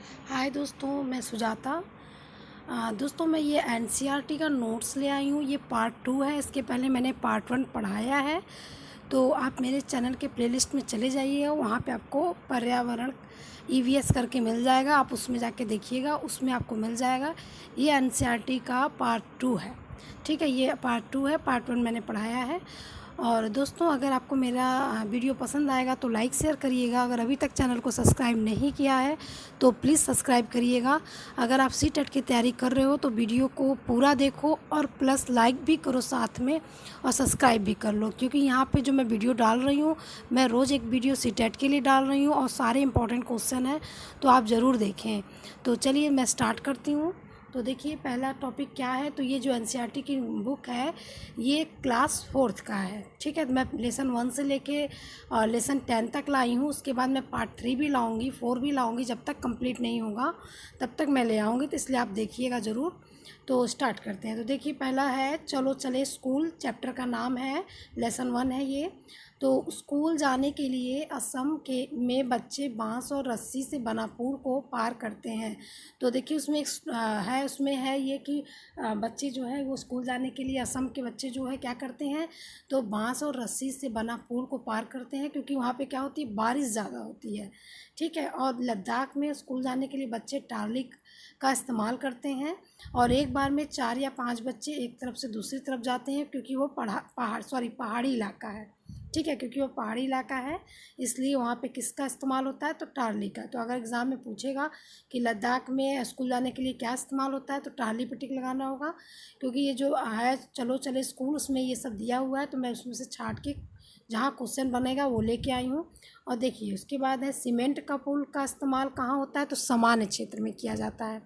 हाय दोस्तों, मैं सुजाता। दोस्तों, मैं ये एनसीईआरटी का नोट्स ले आई हूँ। ये पार्ट 2 है। इसके पहले मैंने पार्ट 1 पढ़ाया है। तो आप मेरे चैनल के प्लेलिस्ट में चले जाइएगा, वहाँ पे आपको पर्यावरण ईवीएस करके मिल जाएगा। आप उसमें जाके देखिएगा, उसमें आपको मिल जाएगा। ये एनसीईआरटी का पार्ट 2 है। ठीक है, ये पार्ट 2 है। पार्ट 1 मैंने पढ़ाया है। और दोस्तों, अगर आपको मेरा वीडियो पसंद आएगा तो लाइक शेयर करिएगा। अगर अभी तक चैनल को सब्सक्राइब नहीं किया है तो प्लीज़ सब्सक्राइब करिएगा। अगर आप सीटेट की तैयारी कर रहे हो तो वीडियो को पूरा देखो और प्लस लाइक भी करो साथ में, और सब्सक्राइब भी कर लो, क्योंकि यहाँ पे जो मैं वीडियो डाल रही हूँ, मैं रोज़ एक वीडियो सीटेट के लिए डाल रही हूँ और सारे इंपॉर्टेंट क्वेश्चन हैं, तो आप ज़रूर देखें। तो चलिए मैं स्टार्ट करती हूँ। तो देखिए, पहला टॉपिक क्या है। तो ये जो एनसीईआरटी की बुक है, ये क्लास 4th का है। ठीक है, मैं लेसन 1 से लेके लेसन 10 तक लाई हूँ। उसके बाद मैं पार्ट 3 भी लाऊंगी, 4 भी लाऊंगी। जब तक कंप्लीट नहीं होगा तब तक मैं ले आऊँगी, तो इसलिए आप देखिएगा ज़रूर। तो स्टार्ट करते हैं। तो देखिए, पहला है चलो चले स्कूल। चैप्टर का नाम है, लेसन 1 है ये। तो स्कूल जाने के लिए असम के में बच्चे बांस और रस्सी से बना पुल को पार करते हैं। तो देखिए, उसमें उसमें है ये कि बच्चे जो है वो स्कूल जाने के लिए, असम के बच्चे जो है क्या करते हैं, तो बांस और रस्सी से बना पुल को पार करते हैं, क्योंकि वहाँ पे क्या होती है, बारिश ज़्यादा होती है। ठीक है, और लद्दाख में स्कूल जाने के लिए बच्चे टाली का इस्तेमाल करते हैं, और एक बार में 4 या 5 बच्चे एक तरफ से दूसरी तरफ जाते हैं, क्योंकि वो पहाड़ी इलाका है। ठीक है, क्योंकि वो पहाड़ी इलाका है, इसलिए वहाँ पे किसका इस्तेमाल होता है, तो टारली का। तो अगर एग्ज़ाम में पूछेगा कि लद्दाख में स्कूल जाने के लिए क्या इस्तेमाल होता है, तो टारली पे टिक लगाना होगा। क्योंकि ये जो है चलो चले स्कूल, उसमें ये सब दिया हुआ है, तो मैं उसमें से छाँट के जहाँ क्वेश्चन बनेगा वो लेके आई हूँ। और देखिए, उसके बाद है सीमेंट का पुल का इस्तेमाल कहाँ होता है, तो सामान्य क्षेत्र में किया जाता है।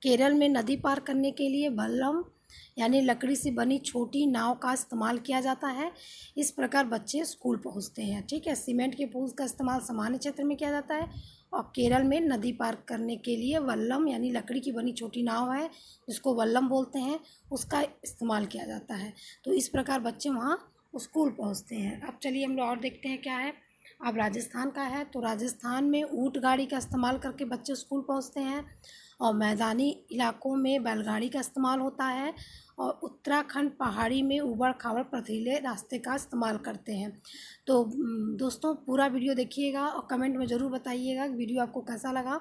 केरल में नदी पार करने के लिए बल्लम यानी लकड़ी से बनी छोटी नाव का इस्तेमाल किया जाता है। इस प्रकार बच्चे स्कूल पहुंचते हैं। ठीक है, सीमेंट के पुल का इस्तेमाल सामान्य क्षेत्र में किया जाता है, और केरल में नदी पार करने के लिए वल्लम यानी लकड़ी की बनी छोटी नाव है, जिसको वल्लम बोलते हैं, उसका इस्तेमाल किया जाता है। तो इस प्रकार बच्चे वहाँ स्कूल पहुँचते हैं। अब चलिए हम लोग और देखते हैं क्या है। अब राजस्थान का है। तो राजस्थान में ऊँट गाड़ी का इस्तेमाल करके बच्चे स्कूल पहुँचते हैं, और मैदानी इलाकों में बैलगाड़ी का इस्तेमाल होता है, और उत्तराखंड पहाड़ी में ऊबड़ खाबड़ पथरीले रास्ते का इस्तेमाल करते हैं। तो दोस्तों, पूरा वीडियो देखिएगा और कमेंट में ज़रूर बताइएगा कि वीडियो आपको कैसा लगा।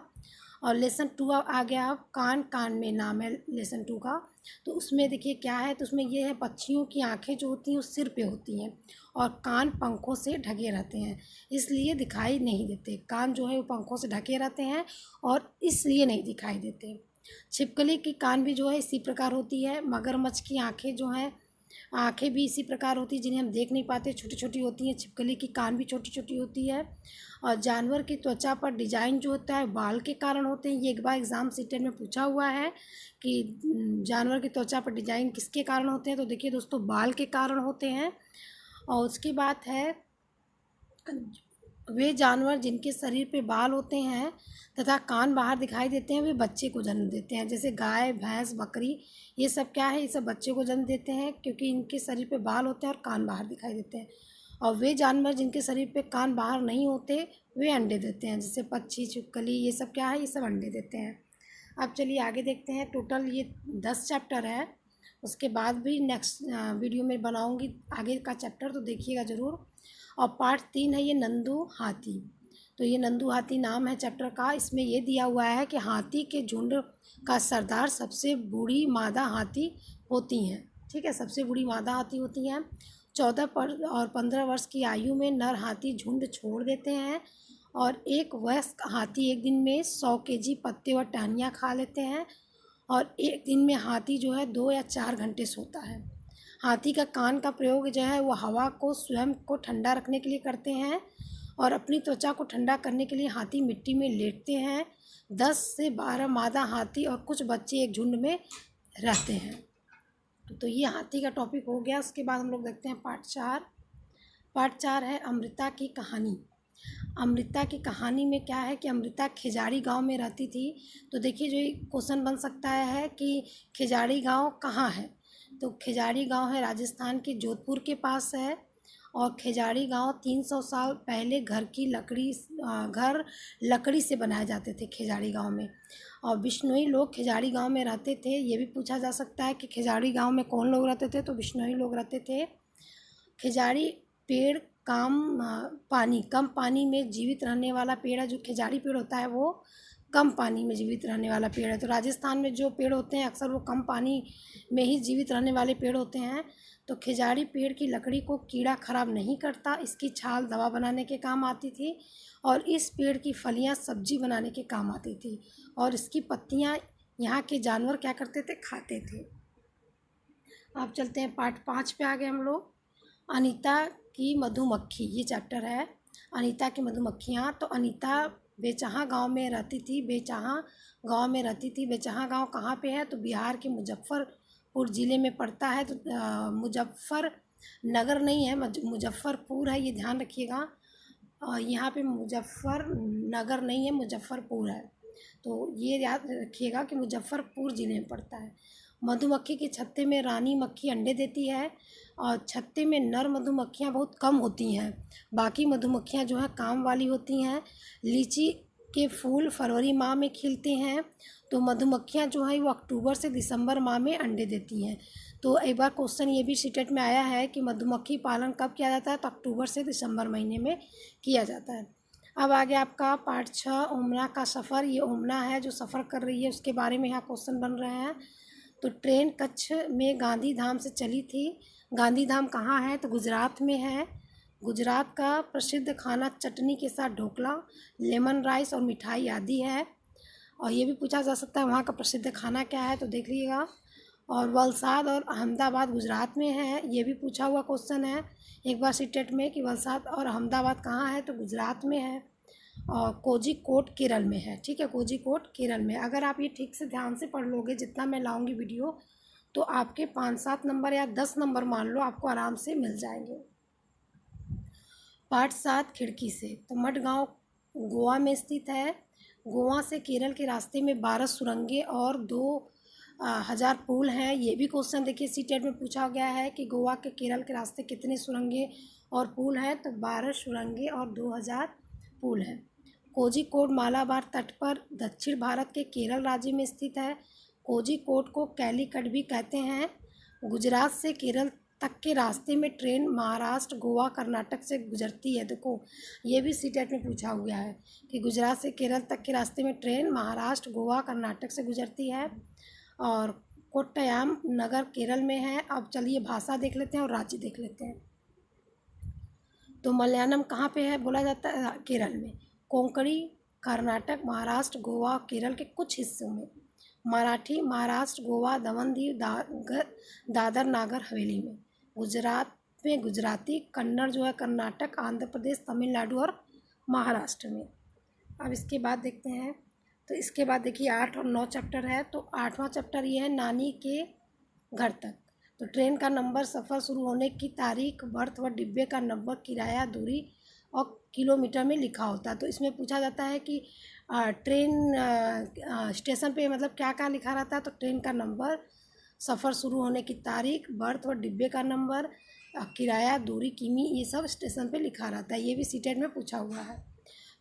और लेसन 2 आ गया। अब कान कान में नाम है लेसन 2 का। तो उसमें देखिए क्या है। तो उसमें ये है, पक्षियों की आँखें जो होती हैं वो सिर पे होती हैं, और कान पंखों से ढके रहते हैं, इसलिए दिखाई नहीं देते। कान जो है वो पंखों से ढके रहते हैं और इसलिए नहीं दिखाई देते। छिपकली की कान भी जो है इसी प्रकार होती है। मगरमच्छ की आँखें जो हैं, आँखें भी इसी प्रकार होती हैं, जिन्हें हम देख नहीं पाते, छोटी छोटी होती हैं। छिपकली की कान भी छोटी छोटी होती है। और जानवर की त्वचा पर डिजाइन जो होता है बाल के कारण होते हैं। ये एक बार एग्जाम सीटेट में पूछा हुआ है कि जानवर की त्वचा पर डिजाइन किसके कारण होते हैं। तो देखिए दोस्तों, बाल के कारण होते हैं। और उसकी बात है, वे जानवर जिनके शरीर पे बाल होते हैं तथा कान बाहर दिखाई देते हैं, वे बच्चे को जन्म देते हैं। जैसे गाय, भैंस, बकरी, ये सब क्या है, ये सब बच्चे को जन्म देते हैं, क्योंकि इनके शरीर पे बाल होते हैं और कान बाहर दिखाई देते हैं। और वे जानवर जिनके शरीर पे कान बाहर नहीं होते, वे अंडे देते हैं। जैसे पक्षी, छिपकली, ये सब क्या है, ये सब अंडे देते हैं। अब चलिए आगे देखते हैं। टोटल ये 10 चैप्टर है। उसके बाद भी नेक्स्ट वीडियो में बनाऊंगी आगे का चैप्टर, तो देखिएगा ज़रूर। और पार्ट 3 है ये नंदू हाथी। तो ये नंदू हाथी नाम है चैप्टर का। इसमें ये दिया हुआ है कि हाथी के झुंड का सरदार सबसे बूढ़ी मादा हाथी होती हैं। ठीक है, सबसे बूढ़ी मादा हाथी होती हैं। 14 और 15 वर्ष की आयु में नर हाथी झुंड छोड़ देते हैं, और एक वयस्क हाथी एक दिन में 100 केजी पत्ते और टहनियाँ खा लेते हैं, और एक दिन में हाथी जो है 2 या 4 घंटे सोता है। हाथी का कान का प्रयोग जो है वो हवा को स्वयं को ठंडा रखने के लिए करते हैं, और अपनी त्वचा को ठंडा करने के लिए हाथी मिट्टी में लेटते हैं। 10 से 12 मादा हाथी और कुछ बच्चे एक झुंड में रहते हैं। तो ये हाथी का टॉपिक हो गया। उसके बाद हम लोग देखते हैं पार्ट 4। पार्ट 4 है अमृता की कहानी। अमृता की कहानी में क्या है कि अमृता खेजाड़ी गांव में रहती थी। तो देखिए, जो क्वेश्चन बन सकता है कि खेजाड़ी गांव कहाँ है। तो खेजाड़ी गांव है राजस्थान के जोधपुर के पास है, और खेजाड़ी गांव 300 साल पहले घर लकड़ी से बनाए जाते थे खेजाड़ी गांव में। और बिश्नोई लोग खेजाड़ी गांव में रहते थे। ये भी पूछा जा सकता है कि खेजाड़ी गांव में कौन लोग रहते थे, तो बिश्नोई लोग रहते थे। खेजाड़ी पेड़ कम पानी में जीवित रहने वाला पेड़ है। जो खेजाड़ी पेड़ होता है वो कम पानी में जीवित रहने वाला पेड़ है। तो राजस्थान में जो पेड़ होते हैं अक्सर वो कम पानी में ही जीवित रहने वाले पेड़ होते हैं। तो खेजाड़ी पेड़ की लकड़ी को कीड़ा खराब नहीं करता। इसकी छाल दवा बनाने के काम आती थी और इस पेड़ की फलियां सब्जी बनाने के काम आती थी और इसकी पत्तियां यहाँ के जानवर क्या करते थे, खाते थे। अब चलते हैं पार्ट 5 पे। आ गए हम लोग। अनीता की मधुमक्खी, ये चैप्टर है अनीता की मधुमक्खियाँ। तो अनीता बेचहाँ गांव में रहती थी। बेचहाँ गांव कहाँ पे है, तो बिहार के मुजफ्फरपुर ज़िले में पड़ता है। तो मुजफ्फर नगर नहीं है, मुजफ्फरपुर है, ये ध्यान रखिएगा। और यहाँ पे मुजफ्फर नगर नहीं है, मुजफ्फरपुर है। तो ये याद रखिएगा कि मुजफ्फरपुर ज़िले में पड़ता है। मधुमक्खी के छत्ते में रानी मक्खी अंडे देती है और छत्ते में नर मधुमक्खियाँ बहुत कम होती हैं। बाकी मधुमक्खियाँ जो हैं काम वाली होती हैं। लीची के फूल फरवरी माह में खिलते हैं। तो मधुमक्खियाँ जो हैं वो अक्टूबर से दिसंबर माह में अंडे देती हैं। तो एक बार क्वेश्चन ये भी सीटेट में आया है कि मधुमक्खी पालन कब किया जाता है, तो अक्टूबर से दिसंबर महीने में किया जाता है। अब आगे आपका पार्ट 6 ओमना का सफ़र। ये ओमना है जो सफ़र कर रही है, उसके बारे में यहाँ क्वेश्चन बन रहे हैं। तो ट्रेन कच्छ में गांधी धाम से चली थी। गांधी धाम कहाँ है, तो गुजरात में है। गुजरात का प्रसिद्ध खाना चटनी के साथ ढोकला, लेमन राइस और मिठाई आदि है। और ये भी पूछा जा सकता है वहाँ का प्रसिद्ध खाना क्या है, तो देख लीजिएगा। और वलसाड और अहमदाबाद गुजरात में है, ये भी पूछा हुआ क्वेश्चन है एक बार सीटेट में कि वलसाड और अहमदाबाद कहाँ है, तो गुजरात में है। और कोझिकोड केरल में है। ठीक है, कोझिकोड केरल में। अगर आप ये ठीक से ध्यान से पढ़ लोगे जितना मैं लाऊंगी वीडियो, तो आपके 5-7 नंबर या 10 नंबर मान लो आपको आराम से मिल जाएंगे। पार्ट 7 खिड़की से। तो मडगांव गोवा में स्थित है। गोवा से केरल के रास्ते में 12 सुरंगें और 2000 पुल हैं। ये भी क्वेश्चन देखिए सीटेट में पूछा गया है कि गोवा के केरल के रास्ते कितने सुरंगें और पुल हैं, तो 12 सुरंगें और 2000 पुल हैं। कोझिकोड मालाबार तट पर दक्षिण भारत के केरल राज्य में स्थित है। कोझिकोड को कैलीकट भी कहते हैं। गुजरात से केरल तक के रास्ते में ट्रेन महाराष्ट्र गोवा कर्नाटक से गुजरती है। देखो ये भी सीटेट में पूछा हुआ है कि गुजरात से केरल तक के रास्ते में ट्रेन महाराष्ट्र गोवा कर्नाटक से गुजरती है। और कोट्टयम नगर केरल में है। अब चलिए भाषा देख लेते हैं और राज्य देख लेते हैं। तो मलयालम कहाँ पे है बोला जाता है, केरल में। कोंकणी कर्नाटक महाराष्ट्र गोवा केरल के कुछ हिस्सों में। मराठी महाराष्ट्र गोवा दमन दीव दादर नागर हवेली में। गुजरात में गुजराती, कन्नड़ जो है कर्नाटक आंध्र प्रदेश तमिलनाडु और महाराष्ट्र में। अब इसके बाद देखते हैं। तो इसके बाद देखिए 8 और 9 चैप्टर है। तो 8वां चैप्टर ये है नानी के घर तक। तो ट्रेन का नंबर, सफ़र शुरू होने की तारीख, बर्थ व डिब्बे का नंबर, किराया, दूरी और किलोमीटर में लिखा होता है। तो इसमें पूछा जाता है कि ट्रेन स्टेशन पे मतलब क्या क्या लिखा रहता है, तो ट्रेन का नंबर, सफ़र शुरू होने की तारीख, बर्थ व डिब्बे का नंबर, किराया, दूरी, किमी, ये सब स्टेशन पे लिखा रहता है। ये भी सीटेट में पूछा हुआ है।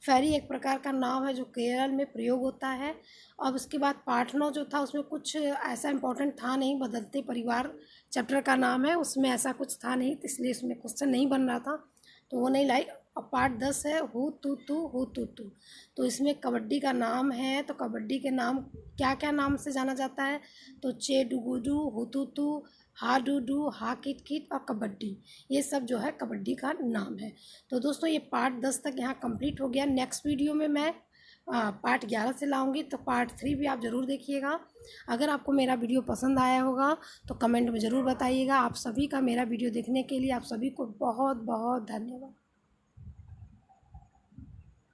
फेरी एक प्रकार का नाव है जो केरल में प्रयोग होता है। अब उसके बाद पार्ट 9 जो था उसमें कुछ ऐसा इम्पोर्टेंट था नहीं। बदलते परिवार चैप्टर का नाम है, उसमें ऐसा कुछ था नहीं, तो इसलिए उसमें क्वेश्चन नहीं बन रहा था, तो वो नहीं लाई। अब पार्ट 10 है हु तू तू। तो इसमें कबड्डी का नाम है। तो कबड्डी के नाम क्या क्या नाम से जाना जाता है, तो चे डुगुडू, हु तू, हा डू, हा किट किट और कबड्डी, ये सब जो है कबड्डी का नाम है। तो दोस्तों ये पार्ट 10 तक यहाँ कंप्लीट हो गया। नेक्स्ट वीडियो में मैं पार्ट 11 से लाऊंगी, तो पार्ट 3 भी आप ज़रूर देखिएगा। अगर आपको मेरा वीडियो पसंद आया होगा तो कमेंट में ज़रूर बताइएगा। आप सभी का मेरा वीडियो देखने के लिए आप सभी को बहुत बहुत धन्यवाद।